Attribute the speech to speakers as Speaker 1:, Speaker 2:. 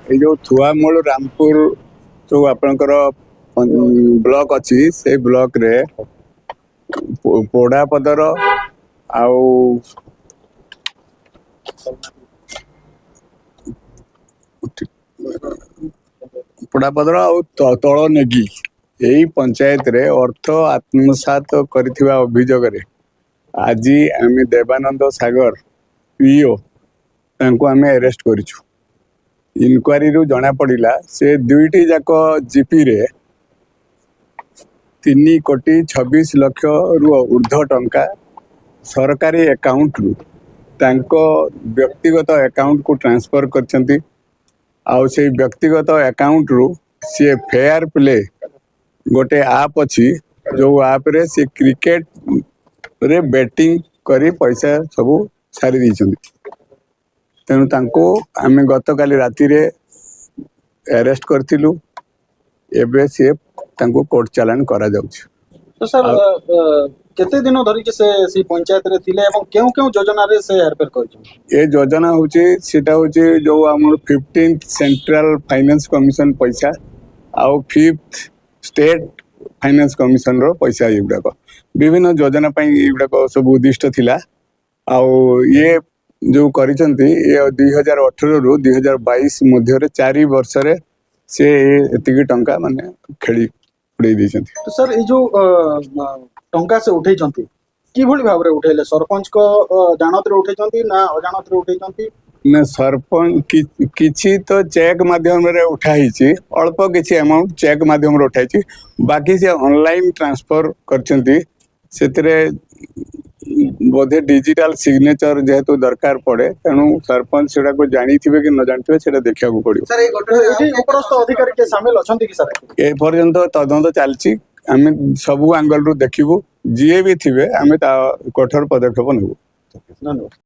Speaker 1: ये जो थुआमूल रामपुर जो आपणकर ब्लॉक अच्छी से ब्लॉक रे पोड़ापदर आउ पोड़ापदर आउ तल नेगी यही पंचायत रे अर्थ आत्मसात कर अभियोग आज आम देवानंद सागर पीओ आम अरेस्ट करूँ। इनक्वारी रु जना पड़ा से दुईटी जाक जीपी रे 3,26,00,000 रु ऊर्ध्व टंका सरकारी अकाउंट रु तांको व्यक्तिगत अकाउंट को ट्रांसफर करछंती। आउ से व्यक्तिगत अकाउंट रु सी फेयर प्ले गोटे आप अच्छी जो आप रे सी क्रिकेट रे बैटिंग करी पैसा सब सारी दी तेणु तांको आमे गत काली राति रे अरेस्ट करथिलु। एबे से तांको कोर्ट चालान करा जाउछ।
Speaker 2: तो सर केते दिन धरि के से पंचायत रे थिले एवं केउ केउ योजना रे से हेरफेर करछ?
Speaker 1: ए योजना होची सेटा होची जो हमर 15th सेंट्रल फाइनेंस कमिशन पैसा आउ 5th स्टेट फाइनेंस कमिशन रो पैसा एगुडा विभिन्न योजना पई एगुडा सब उद्दिष्ट थिला। आउ ये जो करिसंती ये 2018 रु 2022 मध्य 4 वर्ष रे से एतिकी टंका माने खेली उड़े दिसंती।
Speaker 2: तो सर ये जो टंका से उठे जंती की भली भाव रे उठेले सरपंच को जानत रे उठे जंती ना अजानत रे उठे जंती?
Speaker 1: ना सरपंच किछि तो चेक माध्यम रे उठाई छी, अल्प किछि अमाउंट चेक माध्यम रे उठाई छी, बाकी से ऑनलाइन ट्रांसफर करचंती। सेतरे बोधे डिजिटल सिग्नेचर जेहेतु दरकार पड़े तेणु सरपंच सेटा को जानी थिबे कि न जानथिबे सेटा देखिया को पड़ियो।
Speaker 2: सर ए घटना उपरस्थ अधिकारी के शामिल अछंती कि सर?
Speaker 1: ए पर्यंत तदंत चलची आमे सबु एंगल रु देखिबु, जीए भी थिबे आमे ता कठोर पदक्षेप नेबु।
Speaker 2: धन्यवाद।